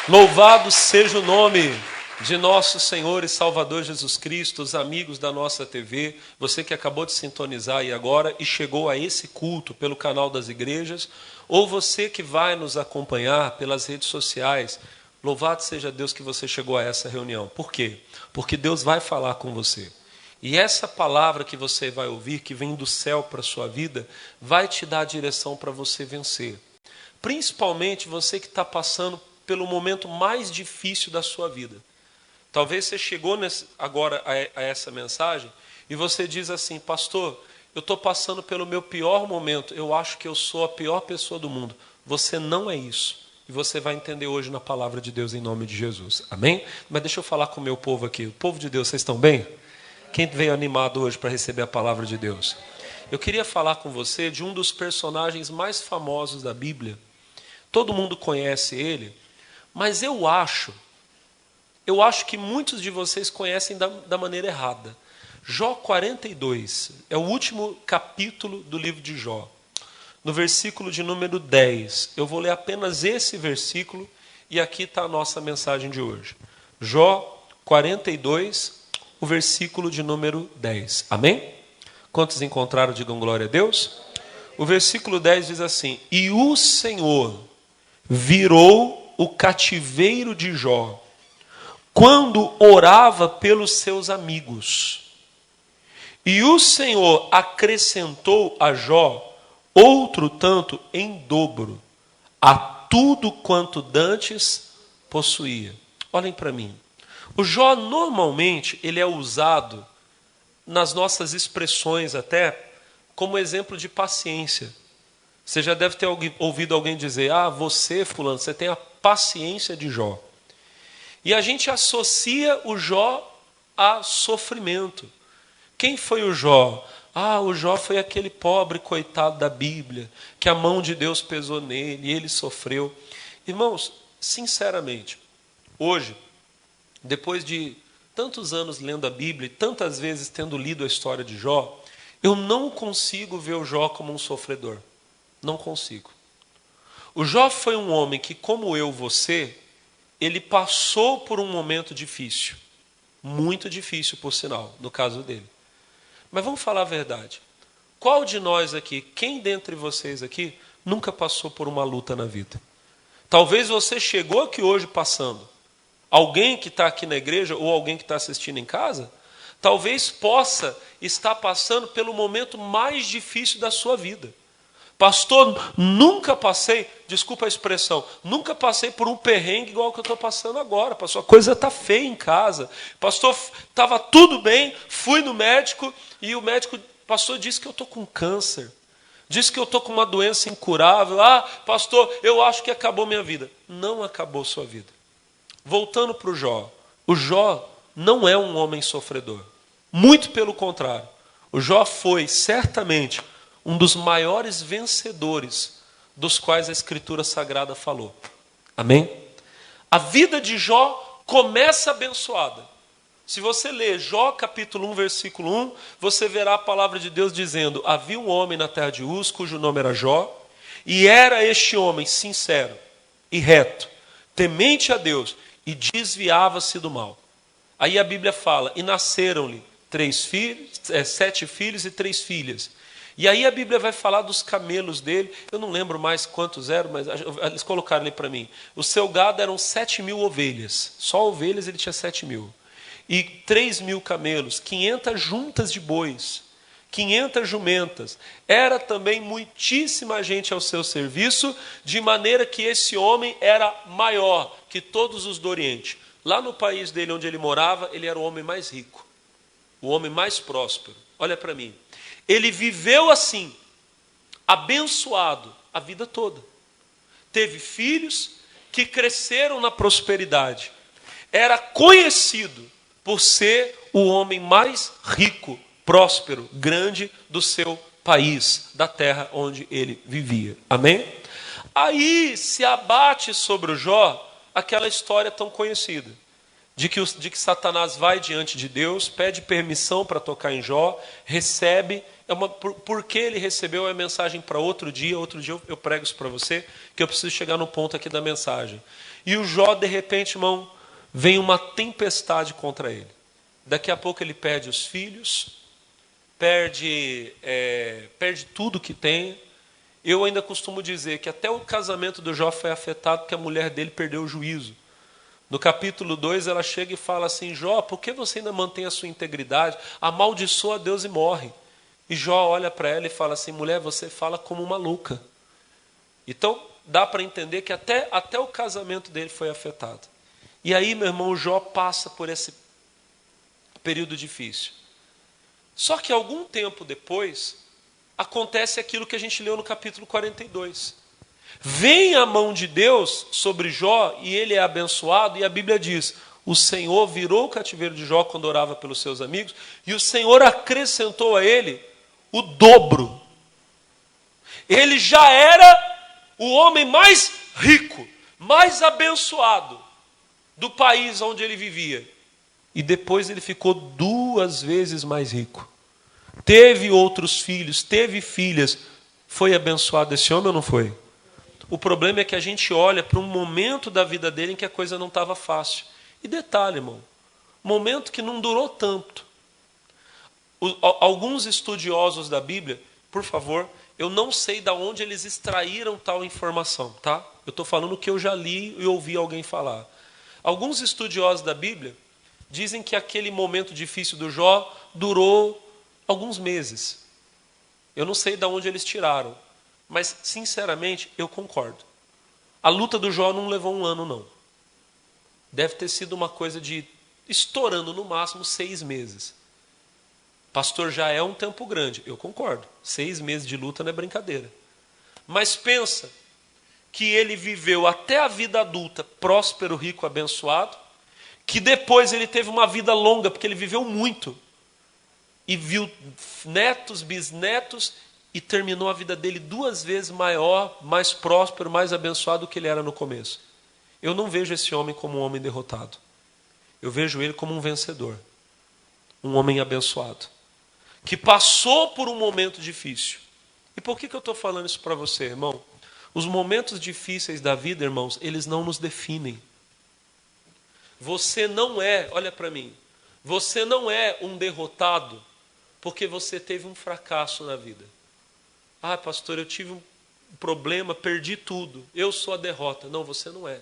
Louvado seja o nome de nosso Senhor e Salvador Jesus Cristo, os amigos da nossa TV, você que acabou de sintonizar aí agora e chegou a esse culto pelo canal das igrejas, ou você que vai nos acompanhar pelas redes sociais, louvado seja Deus que você chegou a essa reunião. Por quê? Porque Deus vai falar com você. E essa palavra que você vai ouvir, que vem do céu para a sua vida, vai te dar a direção para você vencer. Principalmente você que está passando pelo momento mais difícil da sua vida. Talvez você chegou agora a essa mensagem e você diz assim: pastor, eu estou passando pelo meu pior momento, eu acho que eu sou a pior pessoa do mundo. Você não é isso. E você vai entender hoje na palavra de Deus em nome de Jesus. Amém? Mas deixa eu falar com o meu povo aqui. O povo de Deus, vocês estão bem? Quem veio animado hoje para receber a palavra de Deus? Eu queria falar com você de um dos personagens mais famosos da Bíblia. Todo mundo conhece ele. Mas eu acho que muitos de vocês conhecem da maneira errada. Jó 42 é o último capítulo do livro de Jó. No versículo de número 10, eu vou ler apenas esse versículo e aqui está a nossa mensagem de hoje. Jó 42, o versículo de número 10. Amém? Quantos encontraram, digam glória a Deus? O versículo 10 diz assim: e o Senhor virou o cativeiro de Jó, quando orava pelos seus amigos. E o Senhor acrescentou a Jó outro tanto em dobro, a tudo quanto dantes possuía. Olhem para mim. O Jó normalmente ele é usado nas nossas expressões até como exemplo de paciência. Você já deve ter ouvido alguém dizer: ah, você, fulano, você tem a paciência de Jó. E a gente associa o Jó a sofrimento. Quem foi o Jó? Ah, o Jó foi aquele pobre coitado da Bíblia, que a mão de Deus pesou nele e ele sofreu. Irmãos, sinceramente, hoje, depois de tantos anos lendo a Bíblia e tantas vezes tendo lido a história de Jó, eu não consigo ver o Jó como um sofredor. Não consigo. O Jó foi um homem que, como eu, você, ele passou por um momento difícil. Muito difícil, por sinal, no caso dele. Mas vamos falar a verdade. Qual de nós aqui, quem dentre vocês aqui, nunca passou por uma luta na vida? Talvez você chegou aqui hoje passando. Alguém que está aqui na igreja ou alguém que está assistindo em casa, talvez possa estar passando pelo momento mais difícil da sua vida. Pastor, nunca passei, desculpa a expressão, nunca passei por um perrengue igual que eu estou passando agora. Pastor, a coisa está feia em casa. Pastor, estava tudo bem, fui no médico e o médico, pastor, disse que eu estou com câncer. Disse que eu estou com uma doença incurável. Ah, pastor, eu acho que acabou minha vida. Não acabou sua vida. Voltando para o Jó. O Jó não é um homem sofredor. Muito pelo contrário. O Jó foi, certamente, um dos maiores vencedores dos quais a Escritura Sagrada falou. Amém? A vida de Jó começa abençoada. Se você ler Jó capítulo 1, versículo 1, você verá a palavra de Deus dizendo: havia um homem na terra de Uz, cujo nome era Jó, e era este homem sincero e reto, temente a Deus, e desviava-se do mal. Aí a Bíblia fala: e nasceram-lhe 7 filhos e 3 filhas. E aí a Bíblia vai falar dos camelos dele. Eu não lembro mais quantos eram, mas eles colocaram ali para mim. O seu gado eram 7.000 ovelhas. Só ovelhas ele tinha 7.000. E 3.000 camelos, 500 juntas de bois, 500 jumentas. Era também muitíssima gente ao seu serviço, de maneira que esse homem era maior que todos os do Oriente. Lá no país dele, onde ele morava, ele era o homem mais rico, o homem mais próspero. Olha para mim. Ele viveu assim, abençoado a vida toda. Teve filhos que cresceram na prosperidade. Era conhecido por ser o homem mais rico, próspero, grande do seu país, da terra onde ele vivia. Amém? Aí se abate sobre o Jó aquela história tão conhecida, de que Satanás vai diante de Deus, pede permissão para tocar em Jó, recebe Porque ele recebeu a mensagem para outro dia eu prego isso para você, que eu preciso chegar no ponto aqui da mensagem. E o Jó, de repente, irmão, vem uma tempestade contra ele. Daqui a pouco ele perde os filhos, perde tudo que tem. Eu ainda costumo dizer que até o casamento do Jó foi afetado porque a mulher dele perdeu o juízo. No capítulo 2 ela chega e fala assim: Jó, por que você ainda mantém a sua integridade? Amaldiçoa a Deus e morre. E Jó olha para ela e fala assim: mulher, você fala como uma louca. Então dá para entender que até o casamento dele foi afetado. E aí, meu irmão, o Jó passa por esse período difícil. Só que algum tempo depois, acontece aquilo que a gente leu no capítulo 42. Vem a mão de Deus sobre Jó e ele é abençoado, e a Bíblia diz: o Senhor virou o cativeiro de Jó quando orava pelos seus amigos, e o Senhor acrescentou a ele o dobro. Ele já era o homem mais rico, mais abençoado do país onde ele vivia. E depois ele ficou 2 vezes mais rico. Teve outros filhos, teve filhas. Foi abençoado esse homem ou não foi? O problema é que a gente olha para um momento da vida dele em que a coisa não estava fácil. E detalhe, irmão, momento que não durou tanto. Alguns estudiosos da Bíblia, por favor, eu não sei de onde eles extraíram tal informação, tá? Eu estou falando o que eu já li e ouvi alguém falar. Alguns estudiosos da Bíblia dizem que aquele momento difícil do Jó durou alguns meses. Eu não sei de onde eles tiraram, mas, sinceramente, eu concordo. A luta do Jó não levou 1 ano, não. Deve ter sido uma coisa de, estourando no máximo, 6 meses. Pastor, já é um tempo grande. Eu concordo. 6 meses de luta não é brincadeira. Mas pensa que ele viveu até a vida adulta próspero, rico, abençoado, que depois ele teve uma vida longa, porque ele viveu muito, e viu netos, bisnetos, e terminou a vida dele 2 vezes maior, mais próspero, mais abençoado do que ele era no começo. Eu não vejo esse homem como um homem derrotado. Eu vejo ele como um vencedor. Um homem abençoado. Que passou por um momento difícil. E por que eu estou falando isso para você, irmão? Os momentos difíceis da vida, irmãos, eles não nos definem. Você não é, olha para mim, você não é um derrotado porque você teve um fracasso na vida. Ah, pastor, eu tive um problema, perdi tudo, eu sou a derrota. Não, você não é.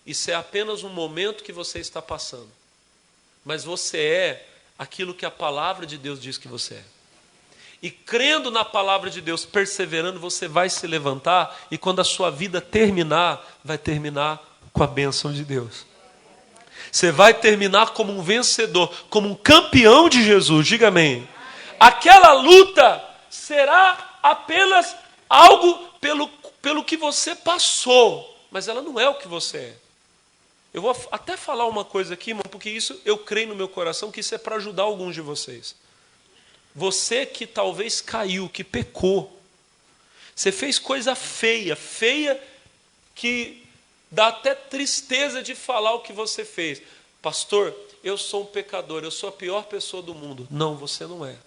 Isso é apenas um momento que você está passando. Mas você é aquilo que a palavra de Deus diz que você é. E crendo na palavra de Deus, perseverando, você vai se levantar, e quando a sua vida terminar, vai terminar com a bênção de Deus. Você vai terminar como um vencedor, como um campeão de Jesus. Diga amém. Aquela luta será apenas algo pelo que você passou, mas ela não é o que você é. Eu vou até falar uma coisa aqui, irmão, porque isso eu creio no meu coração que isso é para ajudar alguns de vocês. Você que talvez caiu, que pecou, você fez coisa feia que dá até tristeza de falar o que você fez. Pastor, eu sou um pecador, eu sou a pior pessoa do mundo. Não, você não é.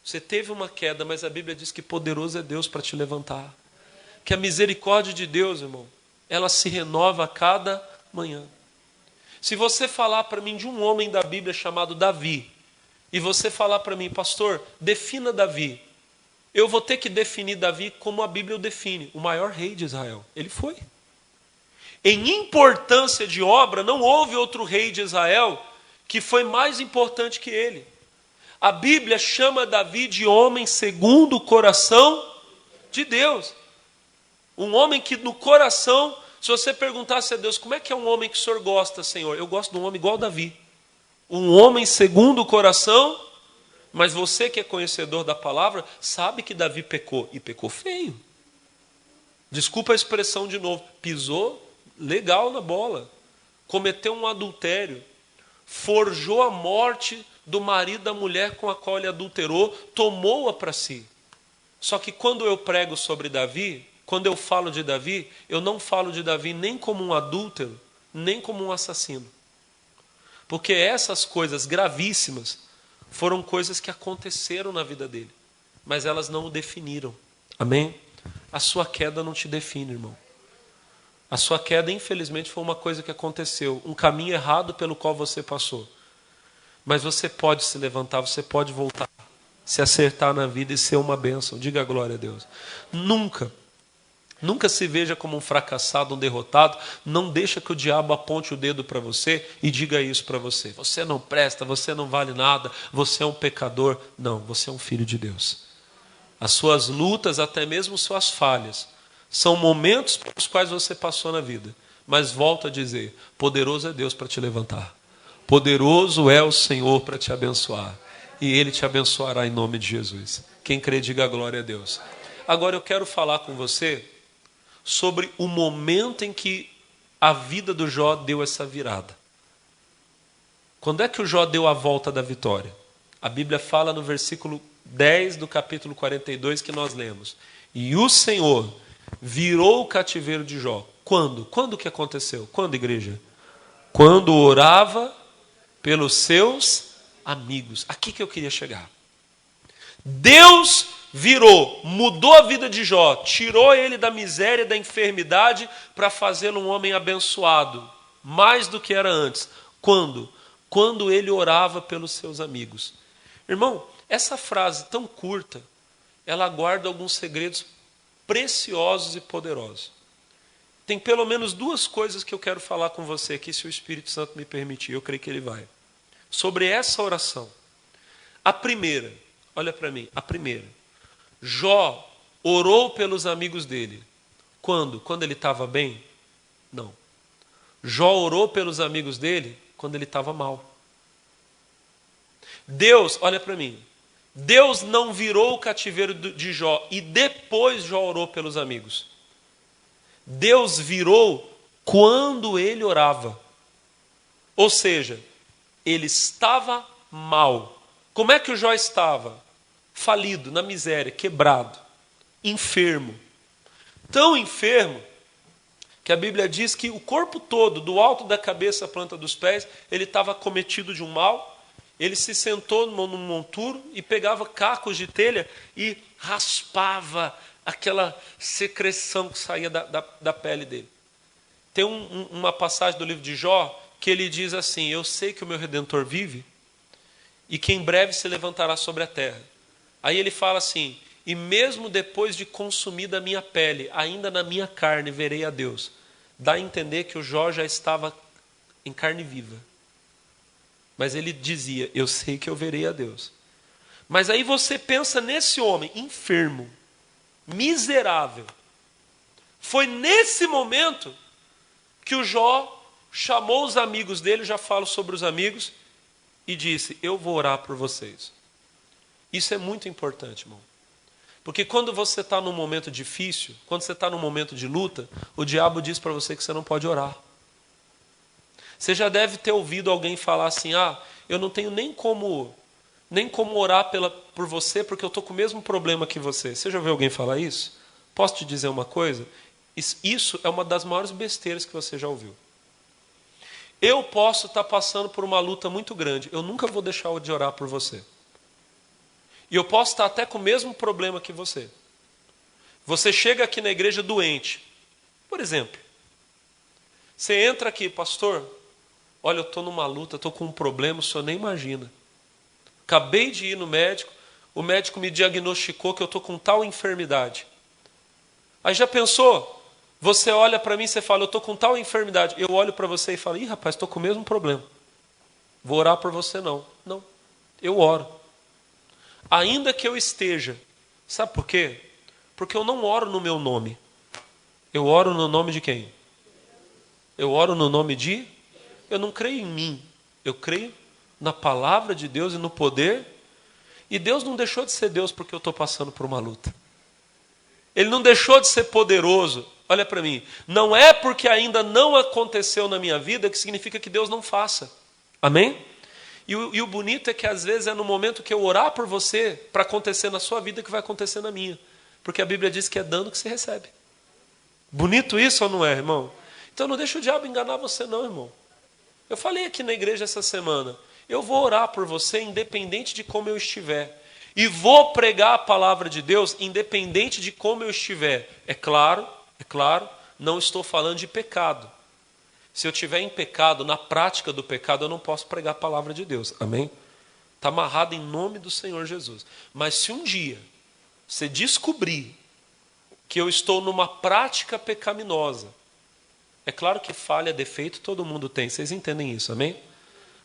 Você teve uma queda, mas a Bíblia diz que poderoso é Deus para te levantar. Que a misericórdia de Deus, irmão, ela se renova a cada manhã. Se você falar para mim de um homem da Bíblia chamado Davi, e você falar para mim, pastor, defina Davi, eu vou ter que definir Davi como a Bíblia o define, o maior rei de Israel. Ele foi. Em importância de obra, não houve outro rei de Israel que foi mais importante que ele. A Bíblia chama Davi de homem segundo o coração de Deus. Um homem que no coração, se você perguntasse a Deus, como é que é um homem que o Senhor gosta, Senhor? Eu gosto de um homem igual a Davi. Um homem segundo o coração, mas você que é conhecedor da palavra, sabe que Davi pecou, e pecou feio. Desculpa a expressão de novo, pisou legal na bola, cometeu um adultério, forjou a morte do marido da mulher com a qual ele adulterou, tomou-a para si. Só que quando eu prego sobre Davi, quando eu falo de Davi, eu não falo de Davi nem como um adúltero, nem como um assassino. Porque essas coisas gravíssimas, foram coisas que aconteceram na vida dele, mas elas não o definiram. Amém? A sua queda não te define, irmão. A sua queda, infelizmente, foi uma coisa que aconteceu, um caminho errado pelo qual você passou. Mas você pode se levantar, você pode voltar, se acertar na vida e ser uma bênção. Diga glória a Deus. Nunca se veja como um fracassado, um derrotado. Não deixa que o diabo aponte o dedo para você e diga isso para você. Você não presta, você não vale nada, você é um pecador. Não, você é um filho de Deus. As suas lutas, até mesmo suas falhas, são momentos pelos quais você passou na vida. Mas volto a dizer, poderoso é Deus para te levantar. Poderoso é o Senhor para te abençoar. E Ele te abençoará em nome de Jesus. Quem crê, diga glória a Deus. Agora eu quero falar com você sobre o momento em que a vida do Jó deu essa virada. Quando é que o Jó deu a volta da vitória? A Bíblia fala no versículo 10 do capítulo 42 que nós lemos. E o Senhor virou o cativeiro de Jó. Quando? Quando que aconteceu? Quando, igreja? Quando orava pelos seus amigos. Aqui que eu queria chegar. Deus virou, mudou a vida de Jó, tirou ele da miséria e da enfermidade para fazê-lo um homem abençoado, mais do que era antes. Quando? Quando ele orava pelos seus amigos. Irmão, essa frase tão curta, ela guarda alguns segredos preciosos e poderosos. Tem pelo menos duas coisas que eu quero falar com você aqui, se o Espírito Santo me permitir, eu creio que ele vai. Sobre essa oração. A primeira, olha para mim, a primeira. Jó orou pelos amigos dele. Quando? Quando ele estava bem? Não. Jó orou pelos amigos dele quando ele estava mal. Deus, olha para mim, Deus não virou o cativeiro de Jó e depois Jó orou pelos amigos. Deus virou quando ele orava. Ou seja, ele estava mal. Como é que o Jó estava? Falido, na miséria, quebrado, enfermo. Tão enfermo que a Bíblia diz que o corpo todo, do alto da cabeça à planta dos pés, ele estava cometido de um mal. Ele se sentou num monturo e pegava cacos de telha e raspava aquela secreção que saía da pele dele. Tem uma passagem do livro de Jó que ele diz assim: eu sei que o meu Redentor vive e que em breve se levantará sobre a terra. Aí ele fala assim: e mesmo depois de consumida a minha pele, ainda na minha carne verei a Deus. Dá a entender que o Jó já estava em carne viva. Mas ele dizia: eu sei que eu verei a Deus. Mas aí você pensa nesse homem enfermo, miserável. Foi nesse momento que o Jó chamou os amigos dele, já falo sobre os amigos, e disse: eu vou orar por vocês. Isso é muito importante, irmão. Porque quando você está num momento difícil, quando você está num momento de luta, o diabo diz para você que você não pode orar. Você já deve ter ouvido alguém falar assim: ah, eu não tenho nem como orar por você, porque eu estou com o mesmo problema que você. Você já ouviu alguém falar isso? Posso te dizer uma coisa? Isso é uma das maiores besteiras que você já ouviu. Eu posso estar passando por uma luta muito grande, eu nunca vou deixar de orar por você. E eu posso estar até com o mesmo problema que você. Você chega aqui na igreja doente, por exemplo. Você entra aqui: pastor, olha, eu estou numa luta, estou com um problema, o senhor nem imagina. Acabei de ir no médico, o médico me diagnosticou que eu estou com tal enfermidade. Aí já pensou? Você olha para mim e você fala: eu estou com tal enfermidade. Eu olho para você e falo: ih, rapaz, estou com o mesmo problema. Vou orar por você não. Não, eu oro. Ainda que eu esteja. Sabe por quê? Porque eu não oro no meu nome. Eu oro no nome de quem? Eu oro no nome de... Eu não creio em mim. Eu creio na palavra de Deus e no poder. E Deus não deixou de ser Deus porque eu estou passando por uma luta. Ele não deixou de ser poderoso. Olha para mim. Não é porque ainda não aconteceu na minha vida que significa que Deus não faça. Amém? E o bonito é que às vezes é no momento que eu orar por você, para acontecer na sua vida, que vai acontecer na minha. Porque a Bíblia diz que é dando que se recebe. Bonito isso ou não é, irmão? Então não deixa o diabo enganar você não, irmão. Eu falei aqui na igreja essa semana. Eu vou orar por você independente de como eu estiver. E vou pregar a palavra de Deus independente de como eu estiver. É claro, não estou falando de pecado. Se eu estiver em pecado, na prática do pecado, eu não posso pregar a palavra de Deus. Amém? Está amarrado em nome do Senhor Jesus. Mas se um dia você descobrir que eu estou numa prática pecaminosa, é claro que falha, defeito, todo mundo tem. Vocês entendem isso, amém?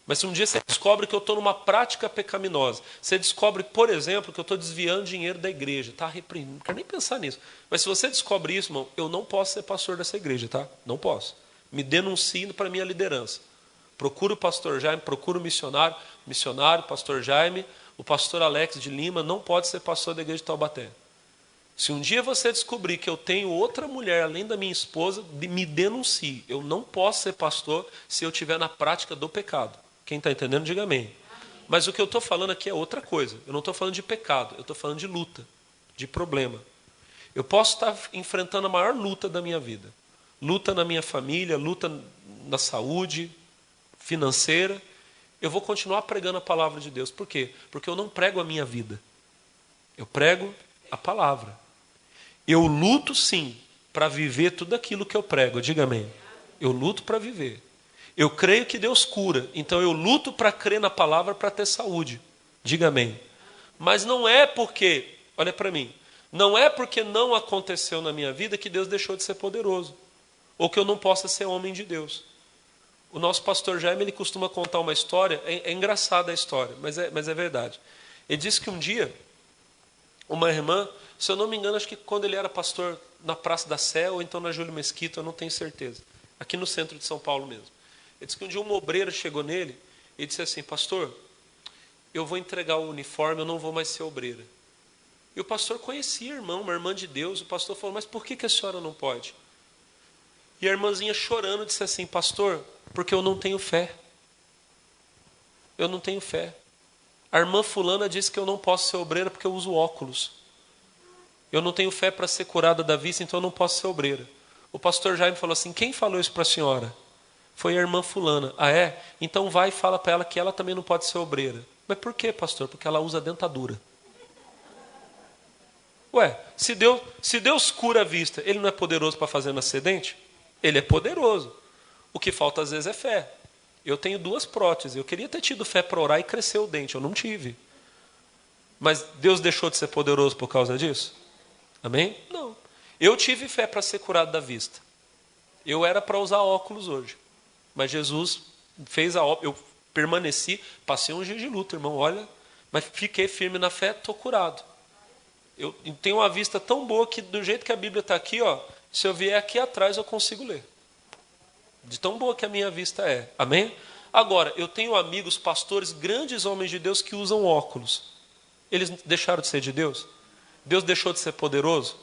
Mas se um dia você descobre que eu estou numa prática pecaminosa, você descobre, por exemplo, que eu estou desviando dinheiro da igreja, tá reprimindo, não quero nem pensar nisso. Mas se você descobre isso, irmão, eu não posso ser pastor dessa igreja, tá? Não posso. Me denuncie para a minha liderança. Procura o pastor Jaime, procura o missionário, pastor Jaime, o pastor Alex de Lima, não pode ser pastor da igreja de Taubaté. Se um dia você descobrir que eu tenho outra mulher além da minha esposa, me denuncie. Eu não posso ser pastor se eu estiver na prática do pecado. Quem está entendendo, diga amém. Mas o que eu estou falando aqui é outra coisa. Eu não estou falando de pecado, eu estou falando de luta, de problema. Eu posso estar enfrentando a maior luta da minha vida. Luta na minha família, luta na saúde financeira. Eu vou continuar pregando a palavra de Deus. Por quê? Porque eu não prego a minha vida. Eu prego a palavra. Eu luto sim para viver tudo aquilo que eu prego. Diga amém. Eu luto para viver. Eu creio que Deus cura. Então eu luto para crer na palavra para ter saúde. Diga amém. Mas não é porque, olha para mim, não é porque não aconteceu na minha vida que Deus deixou de ser poderoso. Ou que eu não possa ser homem de Deus. O nosso pastor Jaime, ele costuma contar uma história, é engraçada a história, mas é verdade. Ele disse que um dia, uma irmã, se eu não me engano, acho que quando ele era pastor na Praça da Sé, ou então na Júlio Mesquita, eu não tenho certeza, aqui no centro de São Paulo mesmo. Ele disse que um dia uma obreira chegou nele e disse assim, pastor, eu vou entregar o uniforme, eu não vou mais ser obreira. E o pastor conhecia a irmã, uma irmã de Deus, o pastor falou, mas por que a senhora não pode? E a irmãzinha chorando disse assim, pastor, porque eu não tenho fé. Eu não tenho fé. A irmã fulana disse que eu não posso ser obreira porque eu uso óculos. Eu não tenho fé para ser curada da vista, então eu não posso ser obreira. O pastor Jaime falou assim, quem falou isso para a senhora? Foi a irmã fulana. Ah, é? Então vai e fala para ela que ela também não pode ser obreira. Mas por quê, pastor? Porque ela usa dentadura. Ué, se Deus cura a vista, Ele não é poderoso para fazer nascer dente? Ele é poderoso. O que falta às vezes é fé. Eu tenho 2 próteses. Eu queria ter tido fé para orar e crescer o dente. Eu não tive. Mas Deus deixou de ser poderoso por causa disso? Amém? Não. Eu tive fé para ser curado da vista. Eu era para usar óculos hoje. Mas Jesus fez a obra. Eu permaneci, passei um dia de luta, irmão. Olha, mas fiquei firme na fé, estou curado. Eu tenho uma vista tão boa que do jeito que a Bíblia está aqui, ó, se eu vier aqui atrás eu consigo ler. De tão boa que a minha vista é. Amém? Agora, eu tenho amigos, pastores, grandes homens de Deus que usam óculos. Eles deixaram de ser de Deus? Deus deixou de ser poderoso?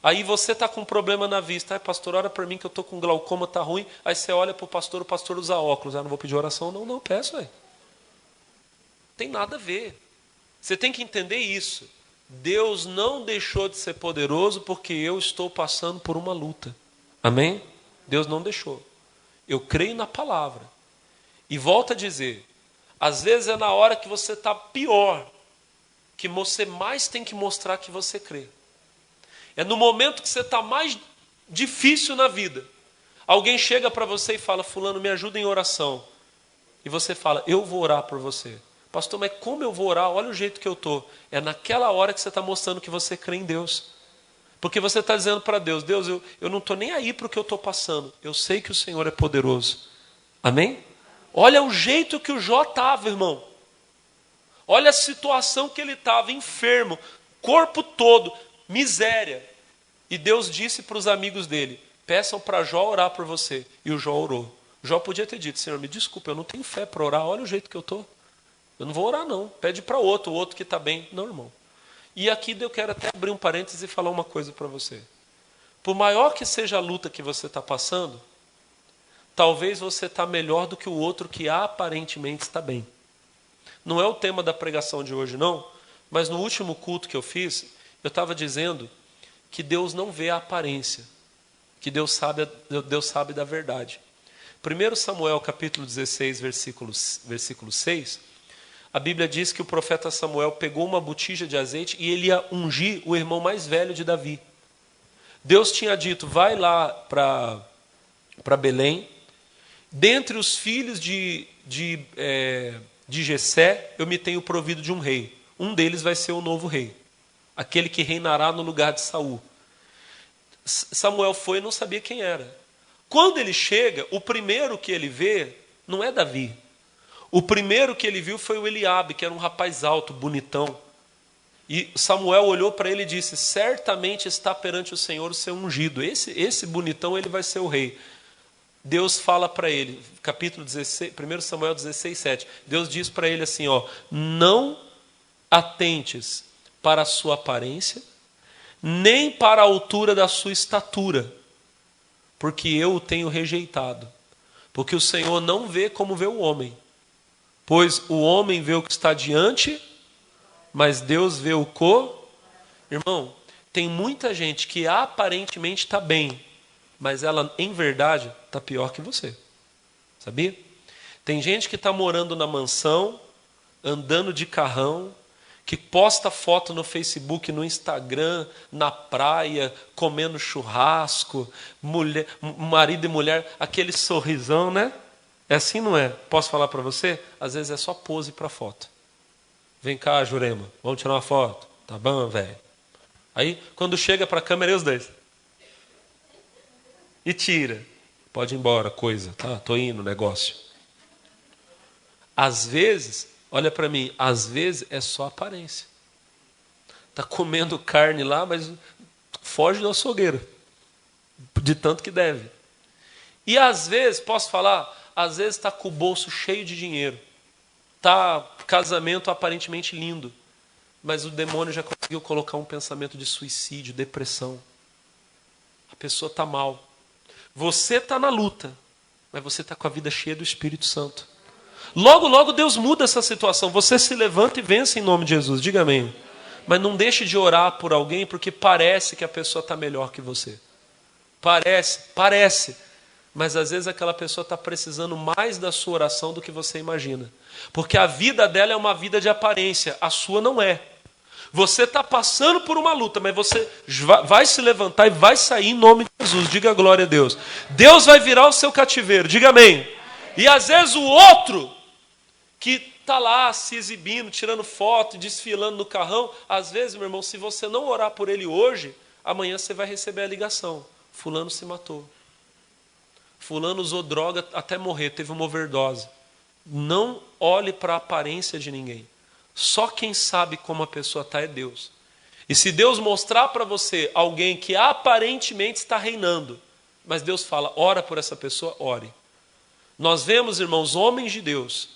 Aí você está com um problema na vista. Ai, pastor, ora para mim que eu estou com glaucoma, está ruim. Aí você olha para o pastor usa óculos. Ah, não vou pedir oração? Não, peço. Não tem nada a ver. Você tem que entender isso. Deus não deixou de ser poderoso porque eu estou passando por uma luta. Amém? Deus não deixou. Eu creio na palavra. E volto a dizer, às vezes é na hora que você está pior, que você mais tem que mostrar que você crê. É no momento que você está mais difícil na vida. Alguém chega para você e fala, fulano, me ajuda em oração. E você fala, eu vou orar por você. Pastor, mas como eu vou orar? Olha o jeito que eu estou. É naquela hora que você está mostrando que você crê em Deus. Porque você está dizendo para Deus, Deus, eu não estou nem aí para o que eu estou passando. Eu sei que o Senhor é poderoso. Amém? Olha o jeito que o Jó estava, irmão. Olha a situação que ele estava, enfermo, corpo todo, miséria. E Deus disse para os amigos dele, peçam para Jó orar por você. E o Jó orou. Jó podia ter dito, Senhor, me desculpa, eu não tenho fé para orar, olha o jeito que eu estou. Eu não vou orar não, pede para o outro que está bem. Não, irmão. E aqui eu quero até abrir um parênteses e falar uma coisa para você. Por maior que seja a luta que você está passando, talvez você está melhor do que o outro que aparentemente está bem. Não é o tema da pregação de hoje não, mas no último culto que eu fiz, eu estava dizendo que Deus não vê a aparência, que Deus sabe da verdade. 1 Samuel capítulo 16, versículo 6, a Bíblia diz que o profeta Samuel pegou uma botija de azeite e ele ia ungir o irmão mais velho de Davi. Deus tinha dito, vai lá para Belém, dentre os filhos de Jessé, eu me tenho provido de um rei. Um deles vai ser o novo rei, aquele que reinará no lugar de Saul. Samuel foi e não sabia quem era. Quando ele chega, o primeiro que ele vê não é Davi. O primeiro que ele viu foi o Eliabe, que era um rapaz alto, bonitão. E Samuel olhou para ele e disse, certamente está perante o Senhor o seu ungido. Esse bonitão, ele vai ser o rei. Deus fala para ele, capítulo 16, 1 Samuel 16, 7. Deus diz para ele assim, não atentes para a sua aparência, nem para a altura da sua estatura, porque eu o tenho rejeitado. Porque o Senhor não vê como vê o homem, pois o homem vê o que está diante, mas Deus vê o Irmão, tem muita gente que aparentemente está bem, mas ela, em verdade, está pior que você. Sabia? Tem gente que está morando na mansão, andando de carrão, que posta foto no Facebook, no Instagram, na praia, comendo churrasco, marido e mulher, aquele sorrisão, né? É assim, não é? Posso falar para você? Às vezes é só pose para foto. Vem cá, Jurema, vamos tirar uma foto. Tá bom, velho? Aí, quando chega para a câmera, e os dois? E tira. Pode ir embora, coisa, tá? Tô indo, negócio. Às vezes, olha para mim, às vezes é só aparência. Tá comendo carne lá, mas foge do açougueiro. De tanto que deve. E às vezes, posso falar, às vezes está com o bolso cheio de dinheiro. Tá casamento aparentemente lindo. Mas o demônio já conseguiu colocar um pensamento de suicídio, depressão. A pessoa está mal. Você está na luta, mas você está com a vida cheia do Espírito Santo. Logo, logo Deus muda essa situação. Você se levanta e vence em nome de Jesus. Diga amém. Mas não deixe de orar por alguém porque parece que a pessoa está melhor que você. Parece. Mas às vezes aquela pessoa está precisando mais da sua oração do que você imagina. Porque a vida dela é uma vida de aparência, a sua não é. Você está passando por uma luta, mas você vai se levantar e vai sair em nome de Jesus. Diga glória a Deus. Deus vai virar o seu cativeiro. Diga amém. E às vezes o outro que está lá se exibindo, tirando foto, desfilando no carrão, às vezes, meu irmão, se você não orar por ele hoje, amanhã você vai receber a ligação. Fulano se matou. Fulano usou droga até morrer, teve uma overdose. Não olhe para a aparência de ninguém. Só quem sabe como a pessoa está é Deus. E se Deus mostrar para você alguém que aparentemente está reinando, mas Deus fala, ora por essa pessoa, ore. Nós vemos, irmãos, homens de Deus,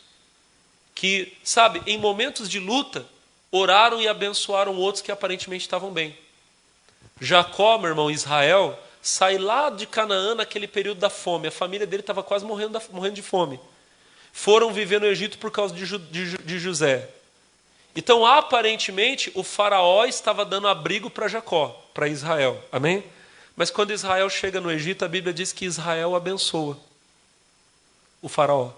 que, sabe, em momentos de luta, oraram e abençoaram outros que aparentemente estavam bem. Jacó, meu irmão, Israel, sai lá de Canaã naquele período da fome. A família dele estava quase morrendo de fome. Foram viver no Egito por causa de José. Então, aparentemente, o faraó estava dando abrigo para Jacó, para Israel. Amém? Mas quando Israel chega no Egito, a Bíblia diz que Israel abençoa o faraó.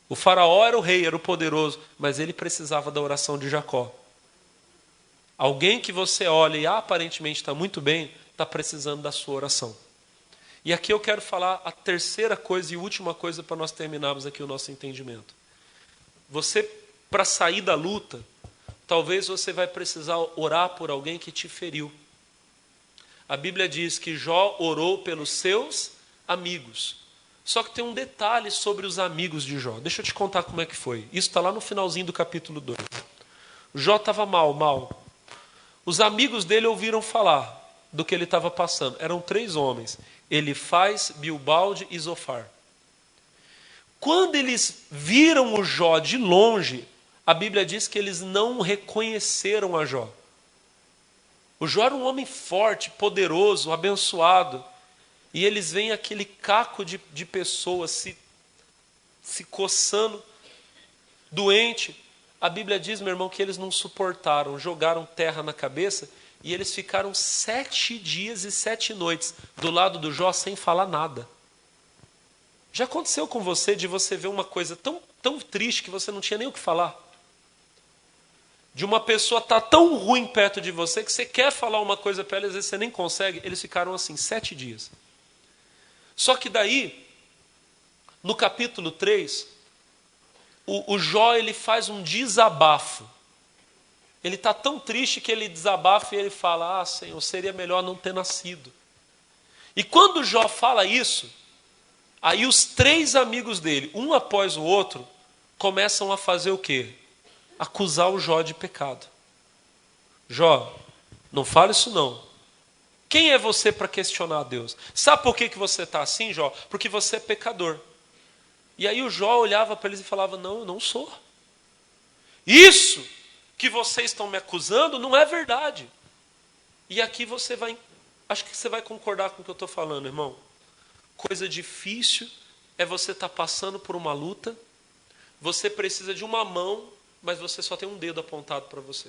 O faraó era o rei, era o poderoso, mas ele precisava da oração de Jacó. Alguém que você olha e aparentemente está muito bem, está precisando da sua oração. E aqui eu quero falar a terceira coisa e última coisa para nós terminarmos aqui o nosso entendimento. Você, para sair da luta, talvez você vai precisar orar por alguém que te feriu. A Bíblia diz que Jó orou pelos seus amigos. Só que tem um detalhe sobre os amigos de Jó. Deixa eu te contar como é que foi. Isso está lá no finalzinho do capítulo 2. Jó estava mal. Os amigos dele ouviram falar do que ele estava passando. Eram 3 homens. Elifaz, Bilbalde e Zofar. Quando eles viram o Jó de longe, a Bíblia diz que eles não reconheceram a Jó. O Jó era um homem forte, poderoso, abençoado. E eles veem aquele caco de pessoas se coçando, doente. A Bíblia diz, meu irmão, que eles não suportaram, jogaram terra na cabeça e eles ficaram 7 dias e 7 noites do lado do Jó sem falar nada. Já aconteceu com você de você ver uma coisa tão triste que você não tinha nem o que falar? De uma pessoa estar tão ruim perto de você que você quer falar uma coisa para ela e às vezes você nem consegue. Eles ficaram assim 7 dias. Só que daí, no capítulo 3, o Jó ele faz um desabafo. Ele está tão triste que ele desabafa e ele fala: ah, Senhor, seria melhor não ter nascido. E quando o Jó fala isso, aí os 3 amigos dele, um após o outro, começam a fazer o quê? Acusar o Jó de pecado. Jó, não fala isso não. Quem é você para questionar a Deus? Sabe por que você está assim, Jó? Porque você é pecador. E aí o Jó olhava para eles e falava: não, eu não sou. Isso que vocês estão me acusando não é verdade. E aqui você vai, acho que você vai concordar com o que eu estou falando, irmão. Coisa difícil é você estar passando por uma luta, você precisa de uma mão, mas você só tem um dedo apontado para você.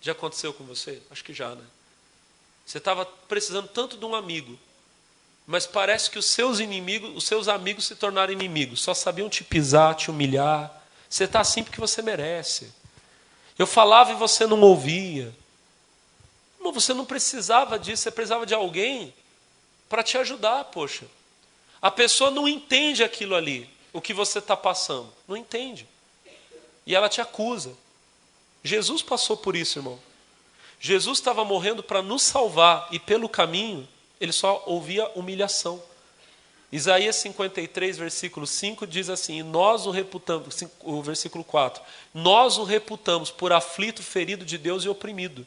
Já aconteceu com você? Acho que já, né? Você estava precisando tanto de um amigo, mas parece que os seus inimigos, os seus amigos se tornaram inimigos, só sabiam te pisar, te humilhar. Você está assim porque você merece. Eu falava e você não ouvia. Irmão, você não precisava disso, você precisava de alguém para te ajudar, poxa. A pessoa não entende aquilo ali, o que você está passando. Não entende. E ela te acusa. Jesus passou por isso, irmão. Jesus estava morrendo para nos salvar e pelo caminho ele só ouvia humilhação. Isaías 53, versículo 5 diz assim: e nós o reputamos, o versículo 4, nós o reputamos por aflito, ferido de Deus e oprimido.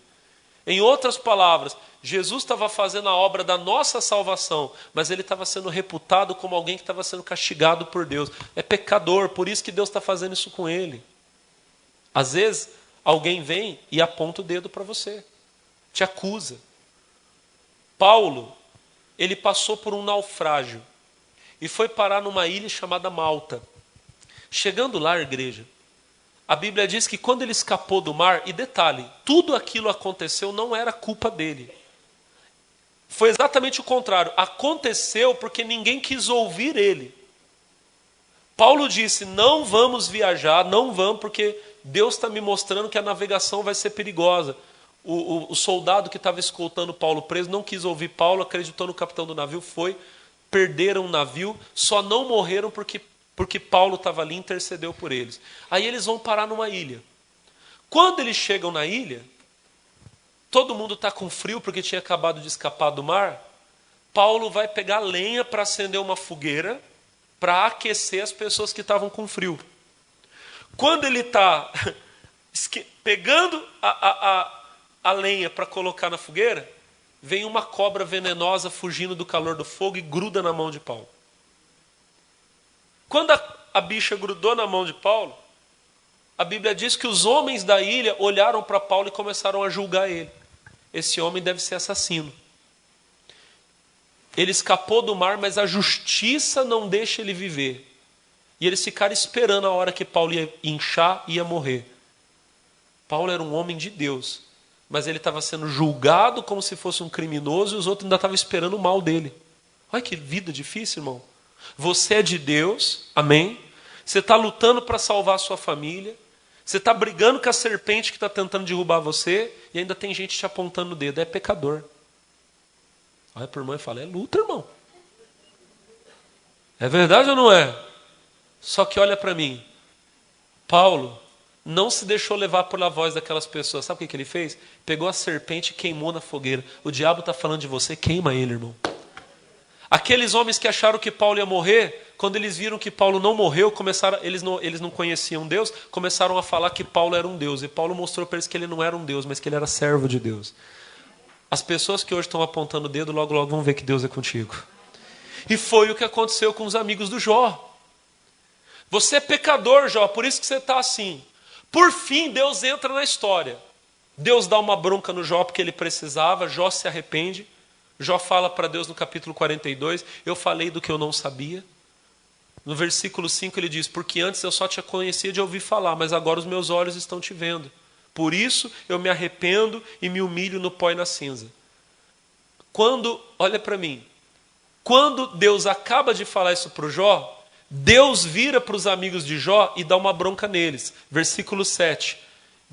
Em outras palavras, Jesus estava fazendo a obra da nossa salvação, mas ele estava sendo reputado como alguém que estava sendo castigado por Deus. É pecador, por isso que Deus está fazendo isso com ele. Às vezes, alguém vem e aponta o dedo para você, te acusa. Paulo, ele passou por um naufrágio e foi parar numa ilha chamada Malta. Chegando lá, igreja, a Bíblia diz que quando ele escapou do mar, e detalhe, tudo aquilo aconteceu não era culpa dele. Foi exatamente o contrário. Aconteceu porque ninguém quis ouvir ele. Paulo disse: não vamos viajar, não vamos, porque Deus está me mostrando que a navegação vai ser perigosa. O soldado que estava escoltando Paulo preso não quis ouvir Paulo, acreditou no capitão do navio, perderam o navio, só não morreram porque Paulo estava ali e intercedeu por eles. Aí eles vão parar numa ilha. Quando eles chegam na ilha, todo mundo está com frio porque tinha acabado de escapar do mar. Paulo vai pegar lenha para acender uma fogueira, para aquecer as pessoas que estavam com frio. Quando ele está pegando a lenha para colocar na fogueira, vem uma cobra venenosa fugindo do calor do fogo e gruda na mão de Paulo. Quando a bicha grudou na mão de Paulo, a Bíblia diz que os homens da ilha olharam para Paulo e começaram a julgar ele. Esse homem deve ser assassino. Ele escapou do mar, mas a justiça não deixa ele viver. E eles ficaram esperando a hora que Paulo ia inchar e ia morrer. Paulo era um homem de Deus, mas ele estava sendo julgado como se fosse um criminoso e os outros ainda estavam esperando o mal dele. Olha que vida difícil, irmão. Você é de Deus, amém? Você está lutando para salvar a sua família. Você está brigando com a serpente que está tentando derrubar você e ainda tem gente te apontando o dedo. É pecador. Olha para o irmão e fala: é luta, irmão. É verdade ou não é? Só que olha para mim. Paulo não se deixou levar pela voz daquelas pessoas. Sabe o que ele fez? Pegou a serpente e queimou na fogueira. O diabo está falando de você, queima ele, irmão. Aqueles homens que acharam que Paulo ia morrer, quando eles viram que Paulo não morreu, eles não conheciam Deus, começaram a falar que Paulo era um Deus. E Paulo mostrou para eles que ele não era um Deus, mas que ele era servo de Deus. As pessoas que hoje estão apontando o dedo, logo, logo vão ver que Deus é contigo. E foi o que aconteceu com os amigos do Jó. Você é pecador, Jó, por isso que você está assim. Por fim, Deus entra na história. Deus dá uma bronca no Jó porque ele precisava, Jó se arrepende. Jó fala para Deus no capítulo 42, eu falei do que eu não sabia. No versículo 5 ele diz: porque antes eu só te conhecia de ouvir falar, mas agora os meus olhos estão te vendo. Por isso eu me arrependo e me humilho no pó e na cinza. Olha para mim, Quando Deus acaba de falar isso para o Jó, Deus vira para os amigos de Jó e dá uma bronca neles. Versículo 7.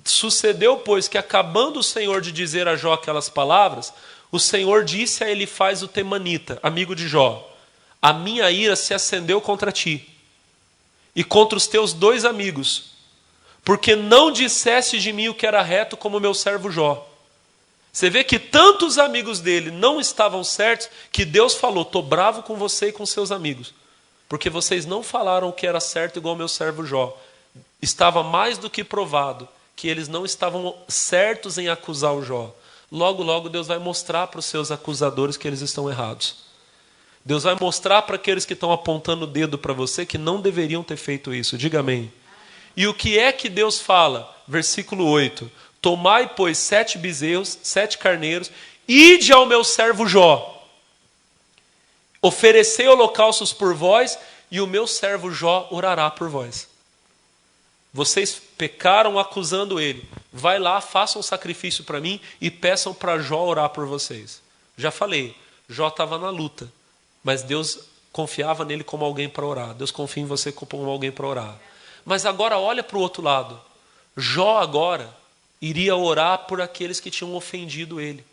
Sucedeu, pois, que acabando o Senhor de dizer a Jó aquelas palavras, o Senhor disse a Elifaz o temanita, amigo de Jó: a minha ira se acendeu contra ti e contra os teus 2 amigos, porque não disseste de mim o que era reto como meu servo Jó. Você vê que tantos amigos dele não estavam certos, que Deus falou: estou bravo com você e com seus amigos, porque vocês não falaram o que era certo igual meu servo Jó. Estava mais do que provado que eles não estavam certos em acusar o Jó. Logo, logo Deus vai mostrar para os seus acusadores que eles estão errados. Deus vai mostrar para aqueles que estão apontando o dedo para você que não deveriam ter feito isso. Diga amém. E o que é que Deus fala? Versículo 8. Tomai, pois, 7 bezerros, 7 carneiros, ide ao meu servo Jó. Oferecei holocaustos por vós, e o meu servo Jó orará por vós. Vocês pecaram acusando ele. Vai lá, façam um sacrifício para mim e peçam para Jó orar por vocês. Já falei, Jó estava na luta, mas Deus confiava nele como alguém para orar. Deus confia em você como alguém para orar. Mas agora olha para o outro lado. Jó agora iria orar por aqueles que tinham ofendido ele.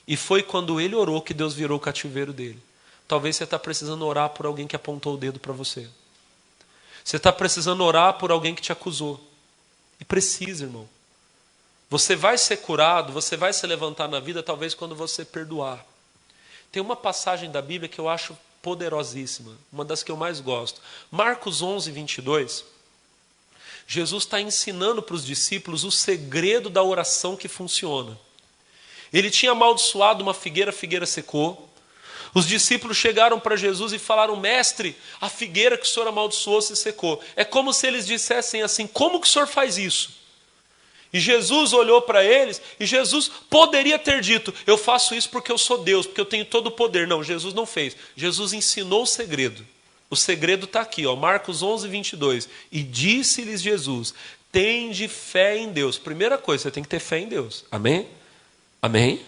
E foi quando ele orou que Deus virou o cativeiro dele. Talvez você está precisando orar por alguém que apontou o dedo para você. Você está precisando orar por alguém que te acusou. E precisa, irmão. Você vai ser curado, você vai se levantar na vida, talvez quando você perdoar. Tem uma passagem da Bíblia que eu acho poderosíssima, uma das que eu mais gosto. Marcos 11, 22. Jesus está ensinando para os discípulos o segredo da oração que funciona. Ele tinha amaldiçoado uma figueira, a figueira secou. Os discípulos chegaram para Jesus e falaram: mestre, a figueira que o senhor amaldiçoou se secou. É como se eles dissessem assim: como que o senhor faz isso? E Jesus olhou para eles e Jesus poderia ter dito: eu faço isso porque eu sou Deus, porque eu tenho todo o poder. Não, Jesus não fez. Jesus ensinou o segredo. O segredo está aqui, ó, Marcos 11, 22. E disse-lhes Jesus: tende fé em Deus. Primeira coisa, você tem que ter fé em Deus. Amém? Amém?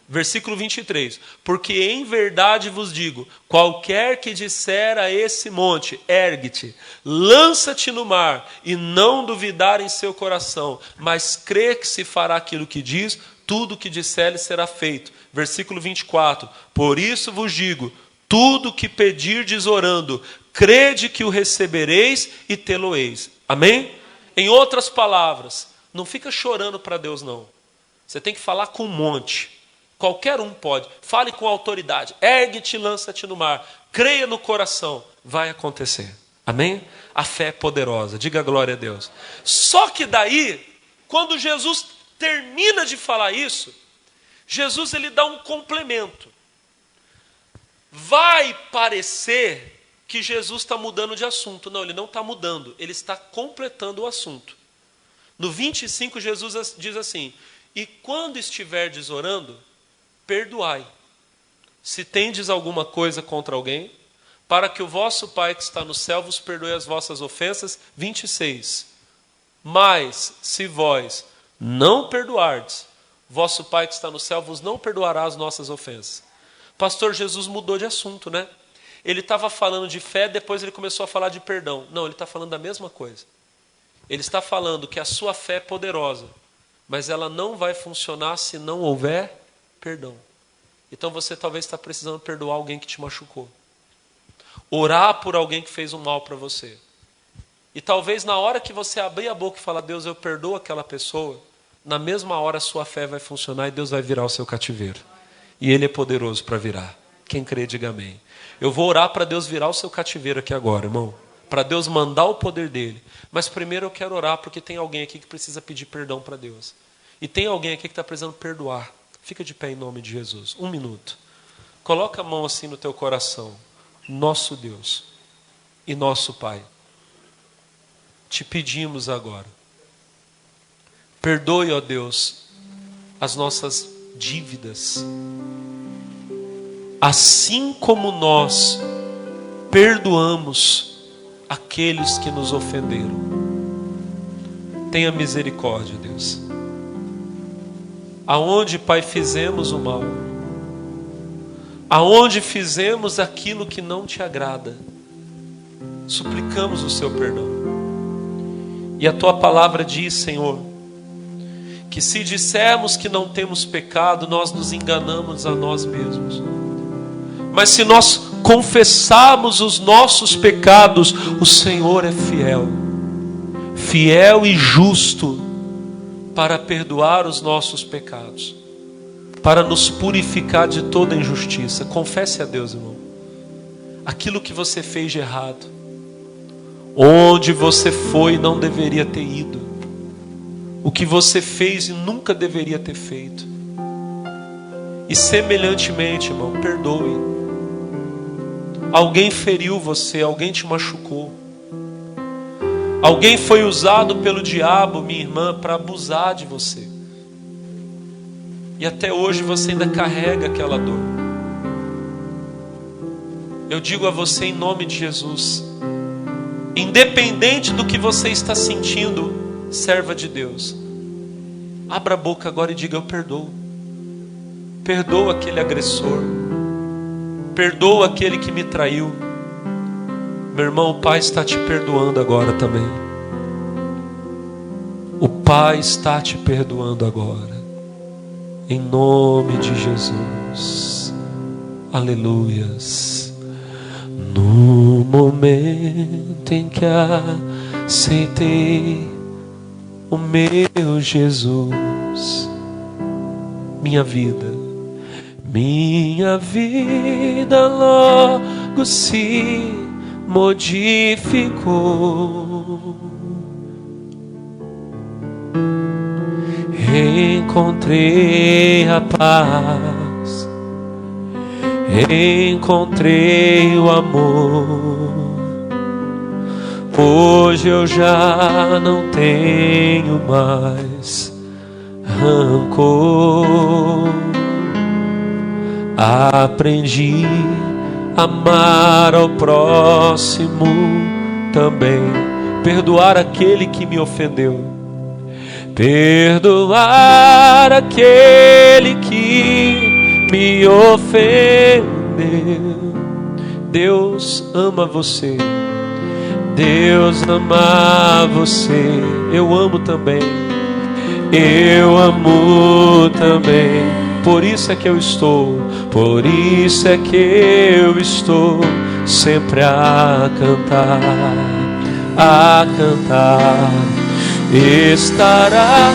Versículo 23. Porque em verdade vos digo, qualquer que disser a esse monte: ergue-te, lança-te no mar, e não duvidar em seu coração, mas crê que se fará aquilo que diz, tudo o que disser lhe será feito. Versículo 24. Por isso vos digo, tudo que pedirdes orando, crede que o recebereis e tê-lo-eis. Amém? Em outras palavras, não fica chorando para Deus não. Você tem que falar com um monte. Qualquer um pode. Fale com autoridade. Ergue-te, lança-te no mar. Creia no coração. Vai acontecer. Amém? A fé é poderosa. Diga glória a Deus. Só que daí, quando Jesus termina de falar isso, Jesus ele dá um complemento. Vai parecer que Jesus está mudando de assunto. Não, ele não está mudando. Ele está completando o assunto. No 25, Jesus diz assim: e quando estiverdes orando, perdoai, se tendes alguma coisa contra alguém, para que o vosso Pai que está no céu vos perdoe as vossas ofensas. 26. Mas, se vós não perdoardes, vosso Pai que está no céu vos não perdoará as nossas ofensas. Pastor, Jesus mudou de assunto, né? Ele estava falando de fé, depois ele começou a falar de perdão. Não, ele está falando da mesma coisa. Ele está falando que a sua fé é poderosa, mas ela não vai funcionar se não houver perdão. Então você talvez está precisando perdoar alguém que te machucou. Orar por alguém que fez um mal para você. E talvez na hora que você abrir a boca e falar: Deus, eu perdoo aquela pessoa, na mesma hora a sua fé vai funcionar e Deus vai virar o seu cativeiro. E Ele é poderoso para virar. Quem crê, diga amém. Eu vou orar para Deus virar o seu cativeiro aqui agora, irmão. Para Deus mandar o poder dele. Mas primeiro eu quero orar porque tem alguém aqui que precisa pedir perdão para Deus. E tem alguém aqui que está precisando perdoar. Fica de pé em nome de Jesus. 1 minuto. Coloca a mão assim no teu coração. Nosso Deus e nosso Pai, te pedimos agora. Perdoe, ó Deus, as nossas dívidas. Assim como nós perdoamos aqueles que nos ofenderam. Tenha misericórdia, Deus. Aonde, Pai, fizemos o mal, aonde fizemos aquilo que não te agrada, suplicamos o seu perdão. E a tua palavra diz, Senhor, que se dissermos que não temos pecado, nós nos enganamos a nós mesmos. Mas se nós confessarmos os nossos pecados, o Senhor é fiel, fiel e justo para perdoar os nossos pecados, para nos purificar de toda injustiça. Confesse a Deus, irmão, aquilo que você fez de errado, onde você foi e não deveria ter ido, o que você fez e nunca deveria ter feito. E semelhantemente, irmão, perdoe. Alguém feriu você, alguém te machucou, alguém foi usado pelo diabo, minha irmã, para abusar de você. E até hoje você ainda carrega aquela dor. Eu digo a você em nome de Jesus, independente do que você está sentindo, serva de Deus, abra a boca agora e diga: eu perdoo. Perdoa aquele agressor, perdoa aquele que me traiu. Meu irmão, o Pai está te perdoando agora também. O Pai está te perdoando agora, em nome de Jesus. Aleluias. No momento em que aceitei o meu Jesus, minha vida logo se modificou. Encontrei a paz, encontrei o amor. Hoje eu já não tenho mais rancor. Aprendi a amar ao próximo também, perdoar aquele que me ofendeu, perdoar aquele que me ofendeu. Deus ama você, Deus ama você. Eu amo também, eu amo também. Por isso é que eu estou, por isso é que eu estou sempre a cantar, a cantar. Estará.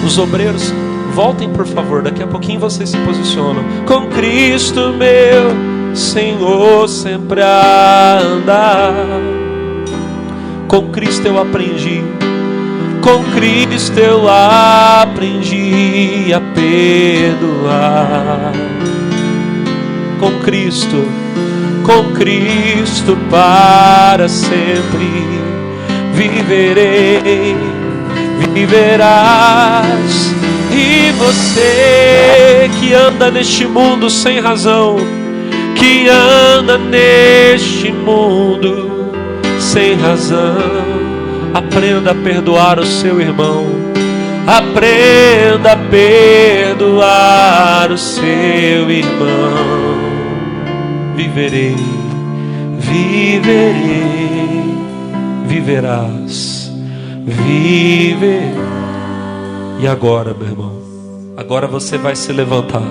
Os obreiros, voltem por favor, daqui a pouquinho vocês se posicionam. Com Cristo meu Senhor sempre a andar. Com Cristo eu aprendi, com Cristo eu aprendi a perdoar. Com Cristo para sempre viverei, viverás. E você que anda neste mundo sem razão, que anda neste mundo sem razão, aprenda a perdoar o seu irmão, aprenda a perdoar o seu irmão. Viverei, viverei, viverás, viver. E agora, meu irmão, agora você vai se levantar.